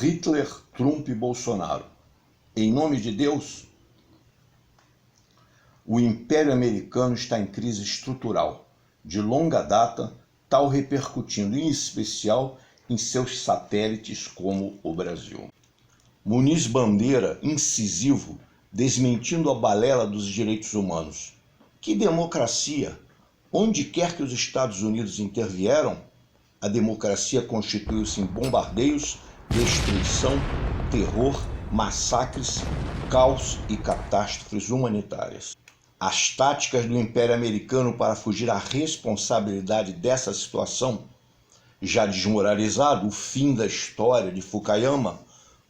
Hitler, Trump e Bolsonaro. Em nome de Deus, o Império Americano está em crise estrutural, de longa data, tal repercutindo em especial em seus satélites como o Brasil. Muniz Bandeira, incisivo, desmentindo a balela dos direitos humanos. Que democracia! Onde quer que os Estados Unidos intervieram, a democracia constituiu-se em bombardeios, destruição, terror, massacres, caos e catástrofes humanitárias. As táticas do Império Americano para fugir à responsabilidade dessa situação, já desmoralizado o fim da história de Fukuyama,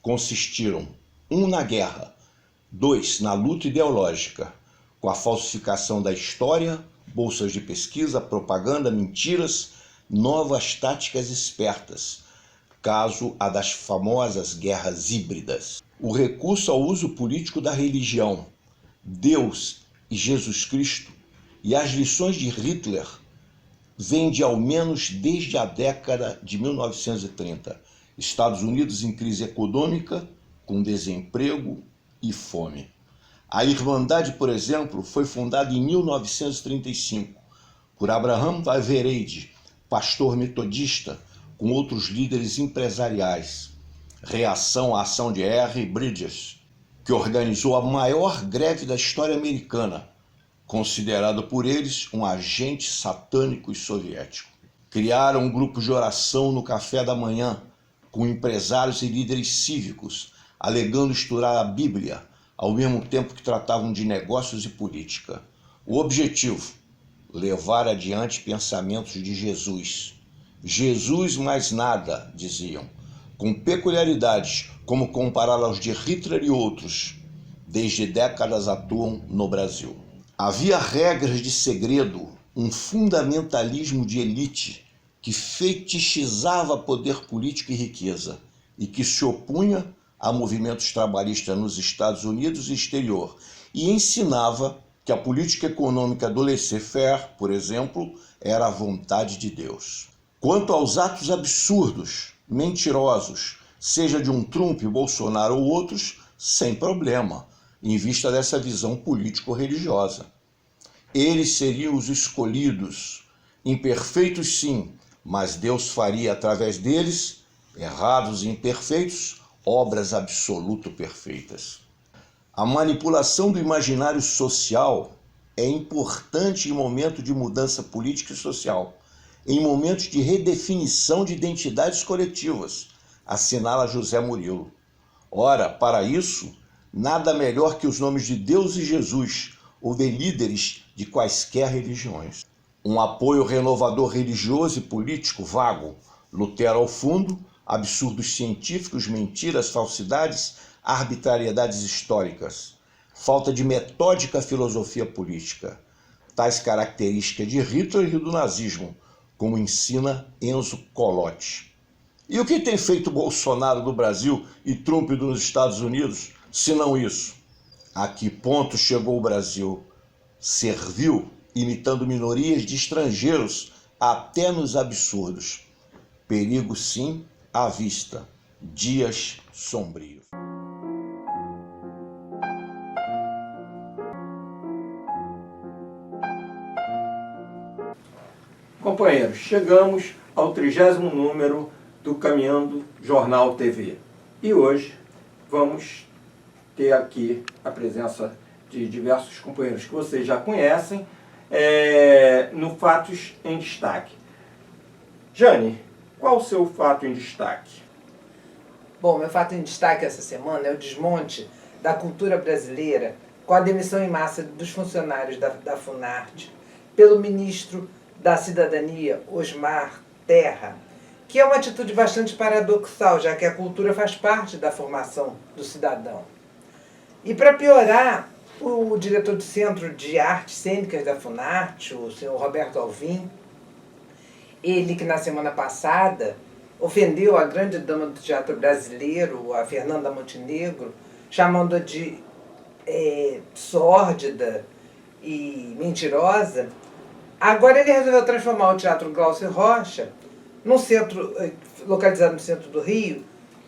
consistiram: 1. Na guerra, 2. Na luta ideológica, com a falsificação da história, bolsas de pesquisa, propaganda, mentiras, novas táticas espertas, caso a das famosas guerras híbridas. O recurso ao uso político da religião, Deus e Jesus Cristo, e as lições de Hitler vêm de ao menos desde a década de 1930. Estados Unidos em crise econômica, com desemprego e fome. A Irmandade, por exemplo, foi fundada em 1935 por Abraham Weinreich, pastor metodista, com outros líderes empresariais. Reação à ação de R. Bridges, que organizou a maior greve da história americana, considerado por eles um agente satânico e soviético. Criaram um grupo de oração no café da manhã, com empresários e líderes cívicos, alegando estudar a Bíblia, ao mesmo tempo que tratavam de negócios e política. O objetivo: levar adiante pensamentos de Jesus. Jesus mais nada, diziam, com peculiaridades como compará-lo aos de Hitler e outros, desde décadas atuam no Brasil. Havia regras de segredo, um fundamentalismo de elite que fetichizava poder político e riqueza e que se opunha a movimentos trabalhistas nos Estados Unidos e exterior e ensinava que a política econômica do laissez-faire, por exemplo, era a vontade de Deus. Quanto aos atos absurdos, mentirosos, seja de um Trump, Bolsonaro ou outros, sem problema, em vista dessa visão político-religiosa. Eles seriam os escolhidos, imperfeitos sim, mas Deus faria através deles, errados e imperfeitos, obras absoluto perfeitas. A manipulação do imaginário social é importante em momentos de mudança política e social, em momentos de redefinição de identidades coletivas, assinala José Murilo. Ora, para isso, nada melhor que os nomes de Deus e Jesus, ou de líderes de quaisquer religiões. Um apoio renovador religioso e político vago, Lutero ao fundo, absurdos científicos, mentiras, falsidades, arbitrariedades históricas, falta de metódica filosofia política, tais características de Hitler e do nazismo, como ensina Enzo Colotti. E o que tem feito Bolsonaro no Brasil e Trump nos Estados Unidos, se não isso? A que ponto chegou o Brasil? Servil, imitando minorias de estrangeiros, até nos absurdos. Perigo sim à vista, dias sombrios. Companheiros, chegamos ao 30º número do Caminhando Jornal TV. E hoje vamos ter aqui a presença de diversos companheiros que vocês já conhecem no Fatos em Destaque. Jane, qual o seu fato em destaque? Bom, meu fato em destaque essa semana é o desmonte da cultura brasileira com a demissão em massa dos funcionários da Funarte pelo ministro da Cidadania, Osmar Terra, que é uma atitude bastante paradoxal, já que a cultura faz parte da formação do cidadão. E para piorar, o diretor do Centro de Artes Cênicas da Funarte, o senhor Roberto Alvim, ele que na semana passada ofendeu a grande dama do teatro brasileiro, a Fernanda Montenegro, chamando-a de sórdida e mentirosa, agora ele resolveu transformar o Teatro Glaucio Rocha, num centro localizado no centro do Rio,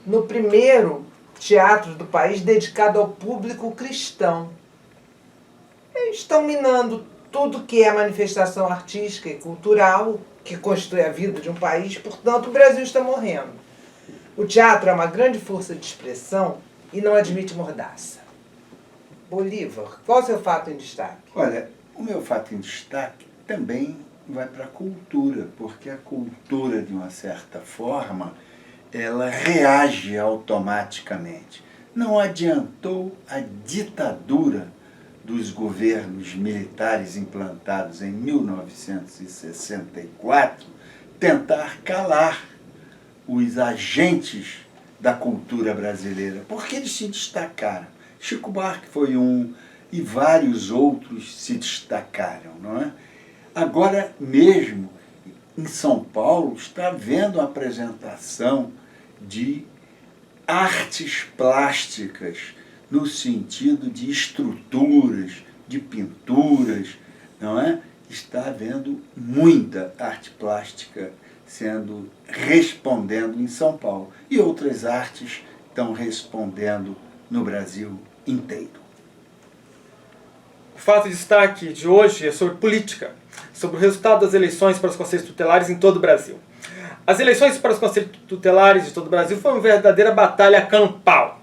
no primeiro teatro do país dedicado ao público cristão. Eles estão minando tudo que é manifestação artística e cultural, que constitui a vida de um país, portanto o Brasil está morrendo. O teatro é uma grande força de expressão e não admite mordaça. Bolívar, qual é o seu fato em destaque? Olha, o meu fato em destaque também vai para a cultura, porque a cultura, de uma certa forma, ela reage automaticamente. Não adiantou a ditadura dos governos militares implantados em 1964 tentar calar os agentes da cultura brasileira, porque eles se destacaram. Chico Buarque foi um, e vários outros se destacaram, não é? Agora mesmo, em São Paulo, está havendo a apresentação de artes plásticas, no sentido de estruturas, de pinturas, não é? Está havendo muita arte plástica respondendo em São Paulo. E outras artes estão respondendo no Brasil inteiro. O fato de destaque de hoje é sobre política, sobre o resultado das eleições para os conselhos tutelares em todo o Brasil. As eleições para os conselhos tutelares de todo o Brasil foi uma verdadeira batalha campal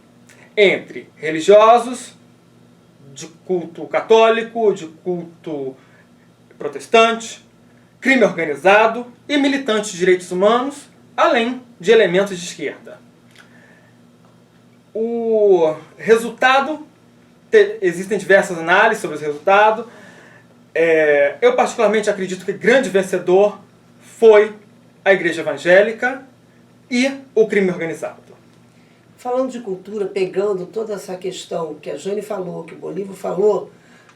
entre religiosos, de culto católico, de culto protestante, crime organizado e militantes de direitos humanos, além de elementos de esquerda. O resultado, existem diversas análises sobre o resultado. Eu particularmente acredito que o grande vencedor foi a Igreja Evangélica e o crime organizado. Falando de cultura, pegando toda essa questão que a Jane falou, que o Bolívar falou,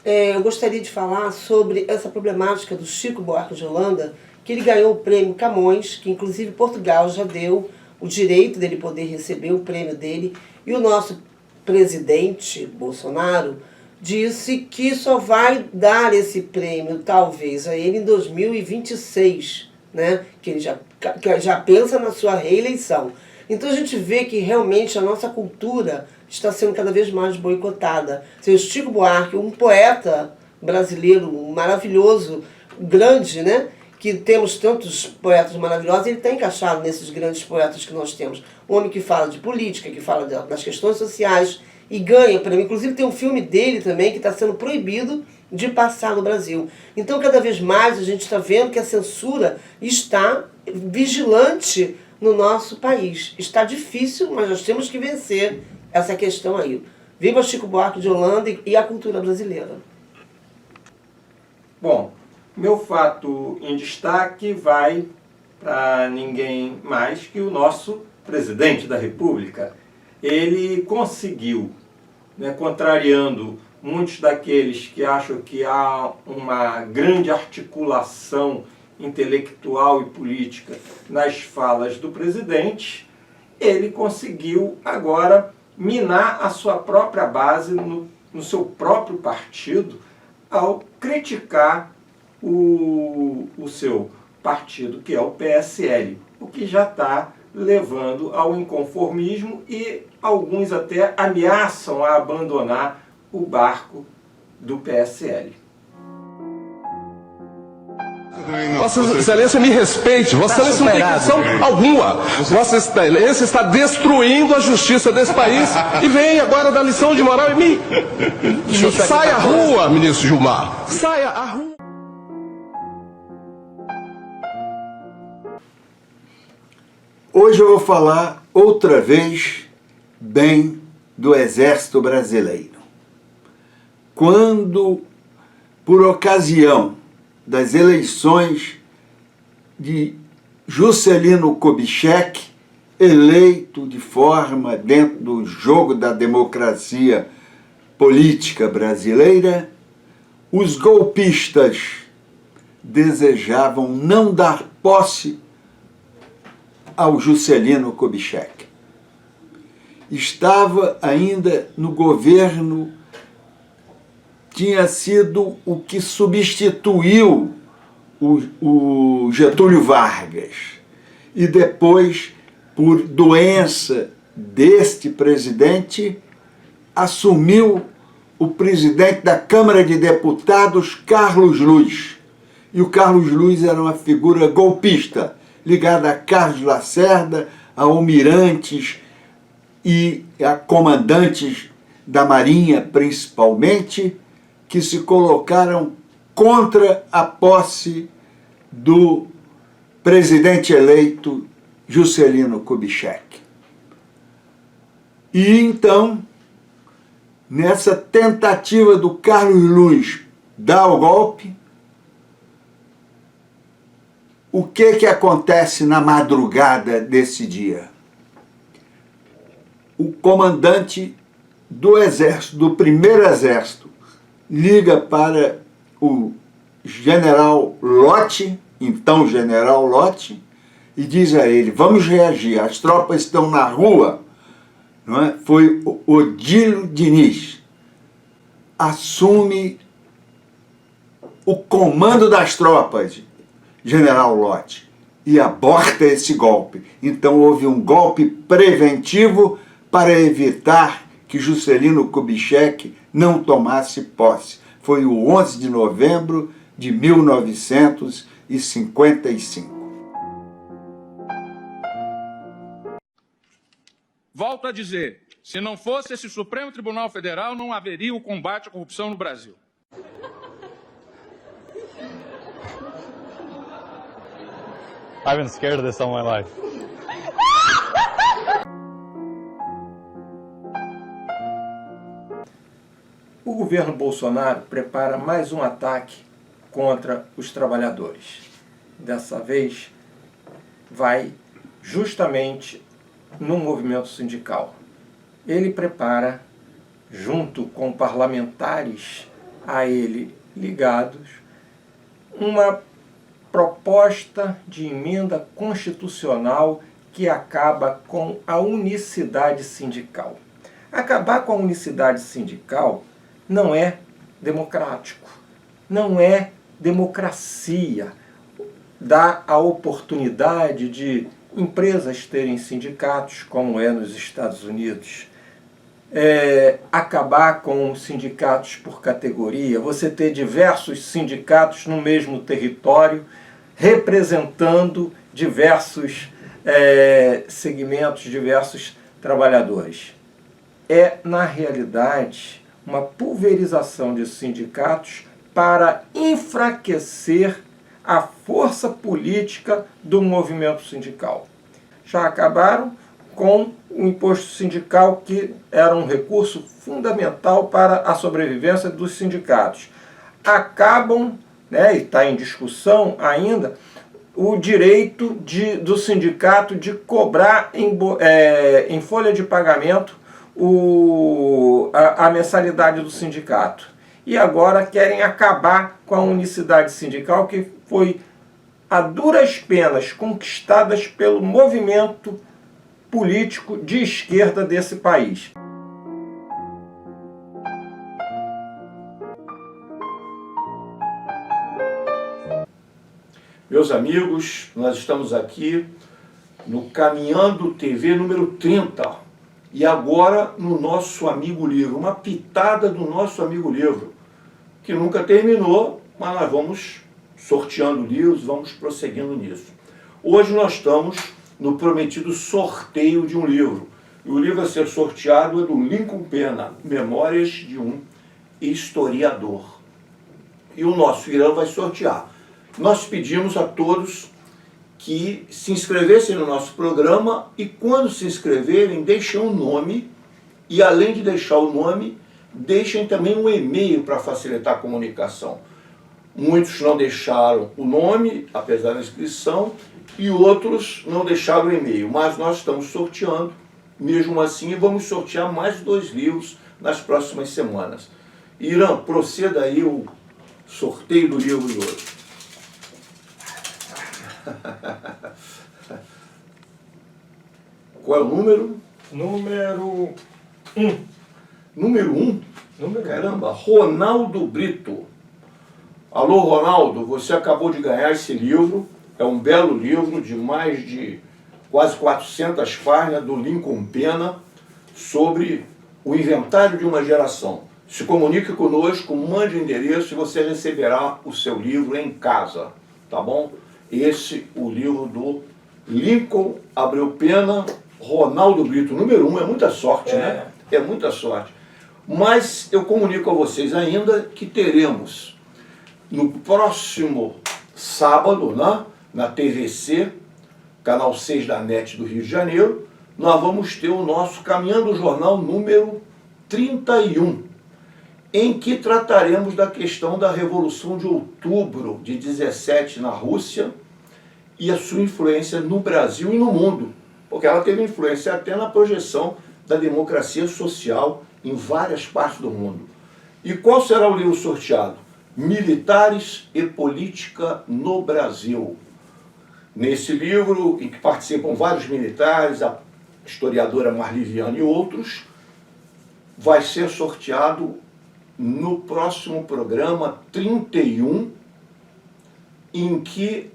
eu gostaria de falar sobre essa problemática do Chico Buarque de Holanda, que ele ganhou o prêmio Camões, que inclusive Portugal já deu o direito dele poder receber o prêmio dele, e o nosso presidente Bolsonaro disse que só vai dar esse prêmio, talvez, a ele em 2026, né? Que ele já pensa na sua reeleição. Então a gente vê que realmente a nossa cultura está sendo cada vez mais boicotada. O Chico Buarque, um poeta brasileiro maravilhoso, grande, né? Que temos tantos poetas maravilhosos, ele está encaixado nesses grandes poetas que nós temos. Um homem que fala de política, que fala das questões sociais e ganha prêmio. Inclusive tem um filme dele também que está sendo proibido de passar no Brasil. Então cada vez mais a gente está vendo que a censura está vigilante no nosso país. Está difícil, mas nós temos que vencer essa questão aí. Viva Chico Buarque de Holanda e a cultura brasileira. Bom, meu fato em destaque vai para ninguém mais que o nosso presidente da República. Ele conseguiu, né, contrariando muitos daqueles que acham que há uma grande articulação intelectual e política nas falas do presidente, ele conseguiu agora minar a sua própria base no seu próprio partido ao criticar o seu partido, que é o PSL, o que já está levando ao inconformismo e alguns até ameaçam a abandonar o barco do PSL. Vossa Excelência me respeite, Vossa Excelência não tem questão alguma. Vossa Excelência está destruindo a justiça desse país e vem agora dar lição de moral em mim. Saia à rua, ministro Gilmar. Saia à rua. Hoje eu vou falar outra vez bem do Exército Brasileiro. Quando, por ocasião das eleições de Juscelino Kubitschek, eleito de forma dentro do jogo da democracia política brasileira, os golpistas desejavam não dar posse ao Juscelino Kubitschek. Estava ainda no governo, tinha sido o que substituiu o Getúlio Vargas. E depois, por doença deste presidente assumiu o presidente da Câmara de Deputados, Carlos Luz. E o Carlos Luz era uma figura golpista, ligada a Carlos Lacerda, a almirantes e a comandantes da Marinha, principalmente, que se colocaram contra a posse do presidente eleito Juscelino Kubitschek. E então, nessa tentativa do Carlos Luz dar o golpe, o que acontece na madrugada desse dia? O comandante do exército, do primeiro exército, liga para o general Lott, então general Lott, e diz a ele: vamos reagir, as tropas estão na rua. Não é? Foi o Odílio Diniz, assume o comando das tropas, general Lott, e aborta esse golpe. Então houve um golpe preventivo para evitar que Juscelino Kubitschek não tomasse posse. Foi o 11 de novembro de 1955. Volto a dizer, se não fosse esse Supremo Tribunal Federal, não haveria o combate à corrupção no Brasil. I've been scared of this all my life. O governo Bolsonaro prepara mais um ataque contra os trabalhadores. Dessa vez, vai justamente no movimento sindical. Ele prepara, junto com parlamentares a ele ligados, uma proposta de emenda constitucional que acaba com a unicidade sindical. Acabar com a unicidade sindical não é democrático, não é democracia. Dá a oportunidade de empresas terem sindicatos, como é nos Estados Unidos. Acabar com sindicatos por categoria, você ter diversos sindicatos no mesmo território, representando diversos segmentos, diversos trabalhadores. É, na realidade, uma pulverização de sindicatos para enfraquecer a força política do movimento sindical. Já acabaram com o imposto sindical, que era um recurso fundamental para a sobrevivência dos sindicatos. Acabam, e está em discussão ainda, o direito do sindicato de cobrar em folha de pagamento a mensalidade do sindicato. E agora querem acabar com a unicidade sindical, que foi a duras penas conquistadas pelo movimento político de esquerda desse país. Meus amigos, nós estamos aqui no Caminhando TV número 30 e agora no nosso Amigo Livro, uma pitada do nosso Amigo Livro, que nunca terminou, mas nós vamos sorteando livros, vamos prosseguindo nisso. Hoje nós estamos no prometido sorteio de um livro. E o livro a ser sorteado é do Lincoln Pena, Memórias de um Historiador. E o nosso Irã vai sortear. Nós pedimos a todos que se inscrevessem no nosso programa e, quando se inscreverem, deixem um nome e, além de deixar o nome, deixem também um e-mail para facilitar a comunicação. Muitos não deixaram o nome, apesar da inscrição, e outros não deixaram o e-mail, mas nós estamos sorteando mesmo assim e vamos sortear mais 2 livros nas próximas semanas. Irã, proceda aí o sorteio do livro de hoje. Qual é o número? Número 1. Número 1? Caramba, Ronaldo Brito. Alô, Ronaldo, você acabou de ganhar esse livro. É um belo livro de mais de quase 400 páginas do Lincoln Pena sobre o inventário de uma geração. Se comunique conosco, mande o endereço e você receberá o seu livro em casa, tá bom? Esse, o livro do Lincoln Abreu Pena, Ronaldo Brito, número 1, é muita sorte, né? É muita sorte. Mas eu comunico a vocês ainda que teremos no próximo sábado, né, na TVC, canal 6 da NET do Rio de Janeiro, nós vamos ter o nosso Caminhando o Jornal número 31, em que trataremos da questão da Revolução de Outubro de 17 na Rússia e a sua influência no Brasil e no mundo, porque ela teve influência até na projeção da democracia social em várias partes do mundo. E qual será o livro sorteado? Militares e Política no Brasil. Nesse livro, em que participam vários militares, a historiadora Marli Viana e outros, vai ser sorteado no próximo programa 31, em que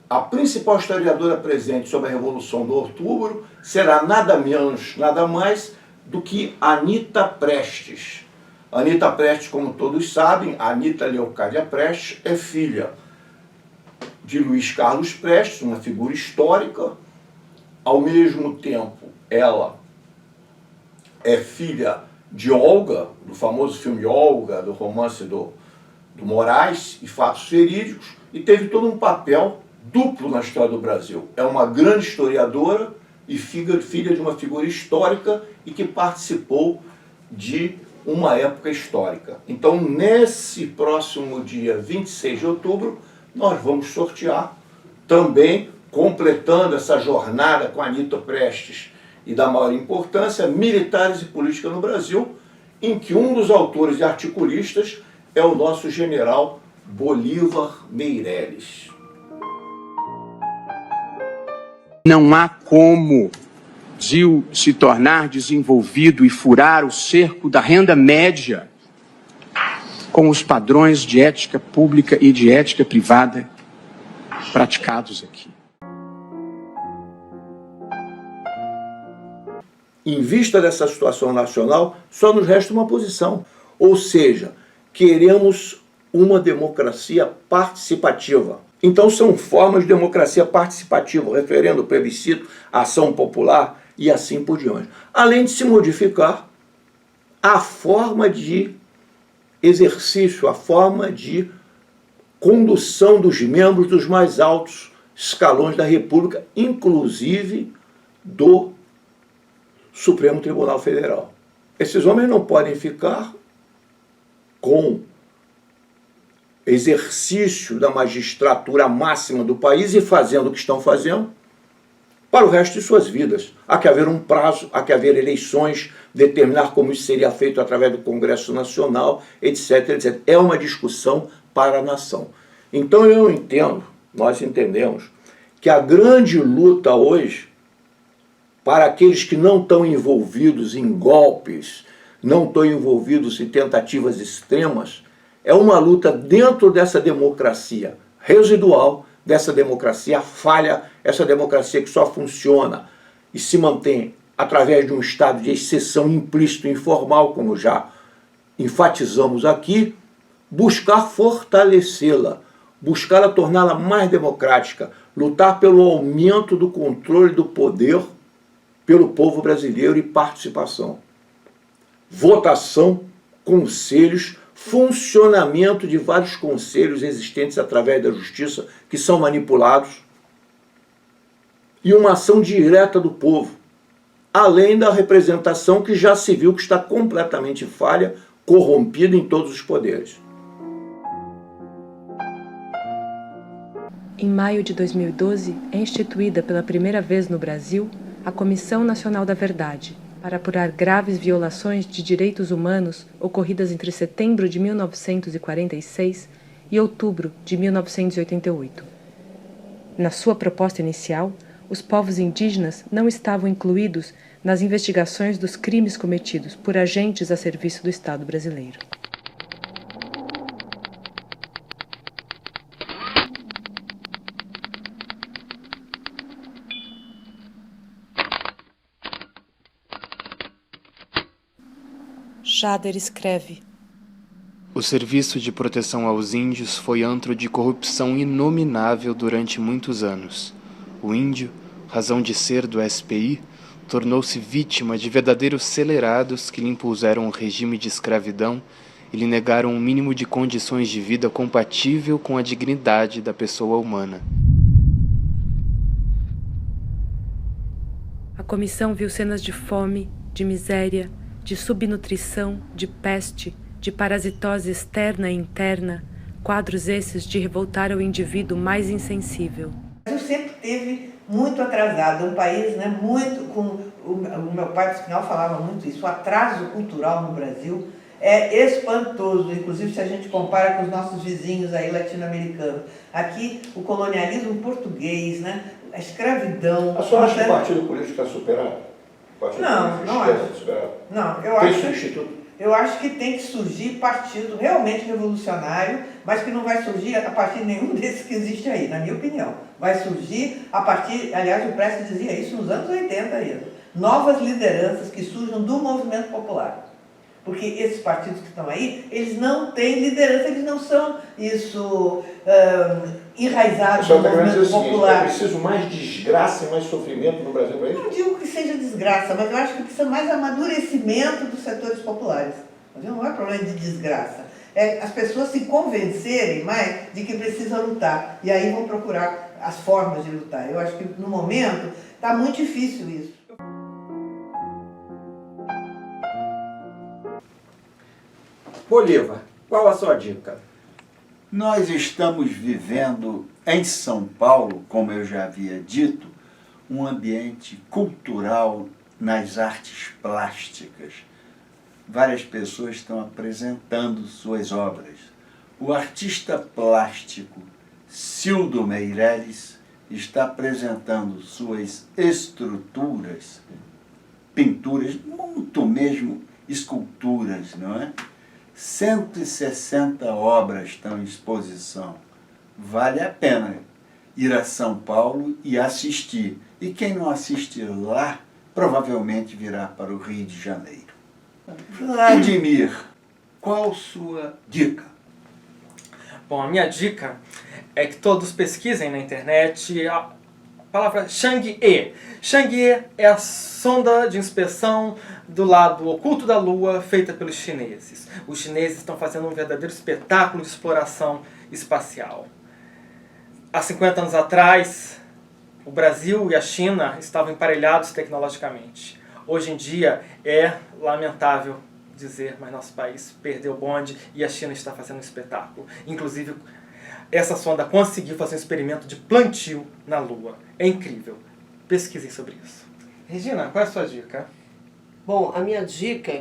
a principal historiadora presente sobre a Revolução do Outubro será nada menos, nada mais do que Anita Prestes. Anita Prestes, como todos sabem, Anita Leocádia Prestes é filha de Luiz Carlos Prestes, uma figura histórica. Ao mesmo tempo, ela é filha de Olga, do famoso filme Olga, do romance do Moraes e fatos verídicos, e teve todo um papel duplo na história do Brasil. É uma grande historiadora e filha de uma figura histórica e que participou de uma época histórica. Então, nesse próximo dia 26 de outubro, nós vamos sortear, também completando essa jornada com a Anita Prestes e da maior importância, Militares e Política no Brasil, em que um dos autores e articulistas é o nosso general Bolívar Meireles. Não há como se tornar desenvolvido e furar o cerco da renda média com os padrões de ética pública e de ética privada praticados aqui. Em vista dessa situação nacional, só nos resta uma posição. Ou seja, queremos uma democracia participativa. Então são formas de democracia participativa, o referendo, o plebiscito, a ação popular e assim por diante. Além de se modificar a forma de exercício, a forma de condução dos membros dos mais altos escalões da República, inclusive do Supremo Tribunal Federal. Esses homens não podem ficar com exercício da magistratura máxima do país e fazendo o que estão fazendo para o resto de suas vidas. Há que haver um prazo, há que haver eleições, determinar como isso seria feito através do Congresso Nacional, etc, etc. É uma discussão para a nação. Então eu entendo, nós entendemos, que a grande luta hoje, para aqueles que não estão envolvidos em golpes, não estão envolvidos em tentativas extremas, é uma luta dentro dessa democracia residual, dessa democracia falha, essa democracia que só funciona e se mantém através de um estado de exceção implícito e informal, como já enfatizamos aqui, buscar fortalecê-la, buscar a torná-la mais democrática, lutar pelo aumento do controle do poder pelo povo brasileiro e participação. Votação, conselhos, funcionamento de vários conselhos existentes através da justiça que são manipulados e uma ação direta do povo, além da representação que já se viu que está completamente falha, corrompida em todos os poderes. Em maio de 2012, é instituída pela primeira vez no Brasil a Comissão Nacional da Verdade, para apurar graves violações de direitos humanos ocorridas entre setembro de 1946 e outubro de 1988. Na sua proposta inicial, os povos indígenas não estavam incluídos nas investigações dos crimes cometidos por agentes a serviço do Estado brasileiro. Jader escreve: O Serviço de Proteção aos Índios foi antro de corrupção inominável durante muitos anos. O índio, razão de ser do SPI, tornou-se vítima de verdadeiros celerados que lhe impuseram um regime de escravidão e lhe negaram um mínimo de condições de vida compatível com a dignidade da pessoa humana. A comissão viu cenas de fome, de miséria, de subnutrição, de peste, de parasitose externa e interna, quadros esses de revoltar o indivíduo mais insensível. O Brasil sempre teve muito atrasado, um país, né, muito, o meu pai, por final, falava muito isso, o atraso cultural no Brasil é espantoso, inclusive se a gente compara com os nossos vizinhos aí latino-americanos. Aqui, o colonialismo português, né, a escravidão... A senhora acha que o partido político está superado? Não acho. Não, eu acho que tem que surgir partido realmente revolucionário, mas que não vai surgir a partir de nenhum desses que existe aí, na minha opinião. Vai surgir a partir, aliás, o Prestes dizia isso nos anos 80 ainda, novas lideranças que surjam do movimento popular. Porque esses partidos que estão aí, eles não têm liderança, eles não são enraizados no movimento popular. É preciso mais desgraça e mais sofrimento no Brasil para isso? Não digo que seja desgraça, mas eu acho que precisa mais amadurecimento dos setores populares. Não é problema de desgraça. É as pessoas se convencerem mais de que precisam lutar. E aí vão procurar as formas de lutar. Eu acho que no momento está muito difícil isso. Bolívar, qual a sua dica? Nós estamos vivendo em São Paulo, como eu já havia dito, um ambiente cultural nas artes plásticas. Várias pessoas estão apresentando suas obras. O artista plástico Cildo Meireles está apresentando suas estruturas, pinturas, muito mesmo esculturas, não é? 160 obras estão em exposição. Vale a pena ir a São Paulo e assistir. E quem não assistir lá, provavelmente virá para o Rio de Janeiro. Vladimir, qual sua dica? Bom, a minha dica é que todos pesquisem na internet a palavra Chang'e. Chang'e é a sonda de inspeção do lado oculto da Lua feita pelos chineses. Os chineses estão fazendo um verdadeiro espetáculo de exploração espacial. Há 50 anos atrás, o Brasil e a China estavam emparelhados tecnologicamente. Hoje em dia é lamentável dizer, mas nosso país perdeu o bonde e a China está fazendo um espetáculo. Inclusive, essa sonda conseguiu fazer um experimento de plantio na Lua. É incrível. Pesquisem sobre isso. Regina, qual é a sua dica? Bom, a minha dica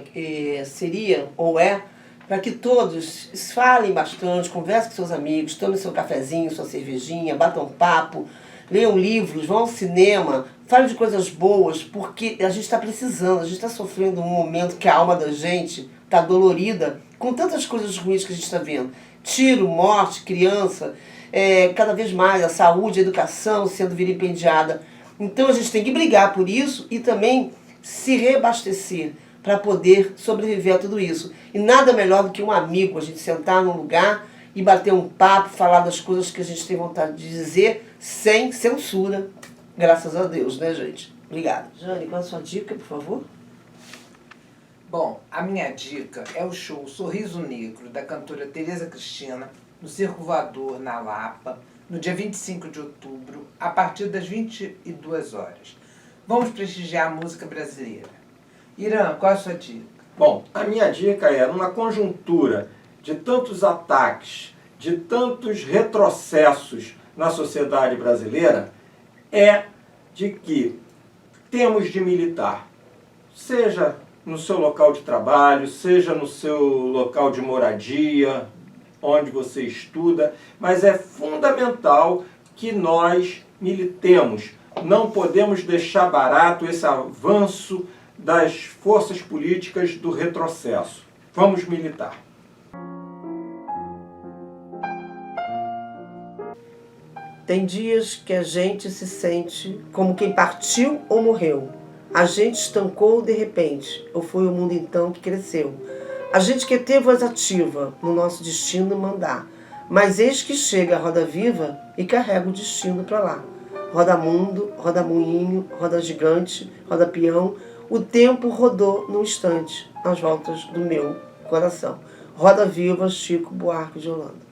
seria, ou é, para que todos falem bastante, conversem com seus amigos, tomem seu cafezinho, sua cervejinha, batam um papo, leiam livros, vão ao cinema, falem de coisas boas, porque a gente está precisando, a gente está sofrendo um momento que a alma da gente está dolorida com tantas coisas ruins que a gente está vendo. Tiro, morte, criança, cada vez mais a saúde, a educação sendo vilipendiada. Então a gente tem que brigar por isso e também se reabastecer para poder sobreviver a tudo isso. E nada melhor do que um amigo, a gente sentar num lugar e bater um papo, falar das coisas que a gente tem vontade de dizer sem censura, graças a Deus, né, gente? Obrigada. Jane, qual é a sua dica, por favor? Bom, a minha dica é o show Sorriso Negro, da cantora Tereza Cristina, no Circo Voador, na Lapa, no dia 25 de outubro, a partir das 22 horas. Vamos prestigiar a música brasileira. Irã, qual é a sua dica? Bom, a minha dica é, numa conjuntura de tantos ataques, de tantos retrocessos na sociedade brasileira, é de que temos de militar, seja no seu local de trabalho, seja no seu local de moradia, onde você estuda, mas é fundamental que nós militemos. Não podemos deixar barato esse avanço das forças políticas do retrocesso. Vamos militar. Tem dias que a gente se sente como quem partiu ou morreu. A gente estancou de repente, ou foi o mundo então que cresceu. A gente quer ter voz ativa no nosso destino e mandar. Mas eis que chega a roda viva e carrega o destino para lá. Roda mundo, roda moinho, roda gigante, roda peão. O tempo rodou num instante, às voltas do meu coração. Roda viva, Chico Buarque de Holanda.